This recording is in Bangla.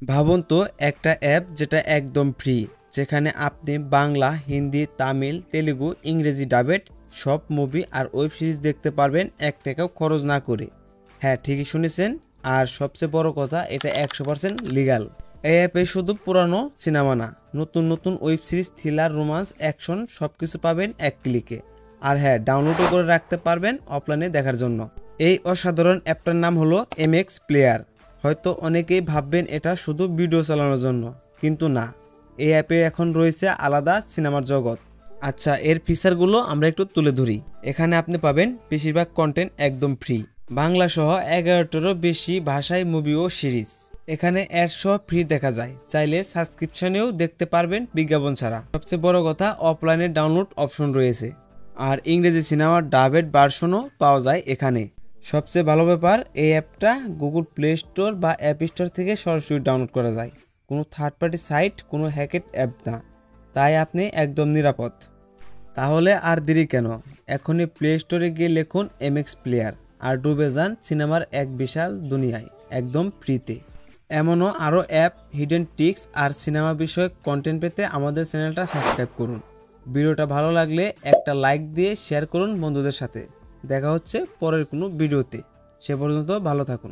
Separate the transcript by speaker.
Speaker 1: ভাবুন তো একটা অ্যাপ যেটা একদম ফ্রি, যেখানে আপনি বাংলা, হিন্দি, তামিল, তেলেগু, ইংরেজি ডাবেড সব মুভি আর ওয়েব সিরিজ দেখতে পারবেন এক টাকাও খরচ না করে। হ্যাঁ, ঠিকই শুনেছেন। আর সবচেয়ে বড় কথা, এটা 100% লিগ্যাল। এই অ্যাপে শুধু পুরানো সিনেমা না, নতুন নতুন web series, thriller, romance, action সবকিছু পাবেন এক ক্লিকে। আর হ্যাঁ, ডাউনলোডও করে রাখতে পারবেন অফলাইনে দেখার জন্য। এই অসাধারণ অ্যাপটার নাম হলো MX প্লেয়ার। হয়তো অনেকেই ভাববেন এটা শুধু ভিডিও চালানোর জন্য, কিন্তু না, এই অ্যাপে এখন রয়েছে আলাদা সিনেমার জগৎ। আচ্ছা, এর ফিচারগুলো আমরা একটু তুলে ধরি। এখানে আপনি পাবেন বেশিরভাগ কন্টেন্ট একদম ফ্রি, বাংলা সহ 11টারও বেশি ভাষায় মুভি ও সিরিজ। এখানে অ্যাড সহ ফ্রি দেখা যায়, চাইলে সাবস্ক্রিপশনেও দেখতে পারবেন বিজ্ঞাপন ছাড়া। সবচেয়ে বড় কথা, অফলাইনে ডাউনলোড অপশন রয়েছে, আর ইংরেজি সিনেমার ডাবেড ভার্সনও পাওয়া যায় এখানে। সবচেয়ে ভালো ব্যাপার, এই অ্যাপটা গুগল প্লে স্টোর বা অ্যাপ স্টোর থেকে সরাসরি ডাউনলোড করা যায়। কোনো থার্ড পার্টি সাইট, কোনো হ্যাকেড অ্যাপ না, তাই আপনি একদম নিরাপদ। তাহলে আর দেরি কেন, এখনই প্লে স্টোরে গিয়ে লিখুন MX প্লেয়ার আর ডুবে যান সিনেমার এক বিশাল দুনিয়ায় একদম ফ্রিতে। এমনও আরও অ্যাপ, হিডেন টিক্স আর সিনেমা বিষয়ক কন্টেন্ট পেতে আমাদের চ্যানেলটা সাবস্ক্রাইব করুন। ভিডিওটা ভালো লাগলে একটা লাইক দিয়ে শেয়ার করুন বন্ধুদের সাথে। দেখা হচ্ছে পরের কোনো ভিডিওতে, সে পর্যন্ত ভালো থাকুন।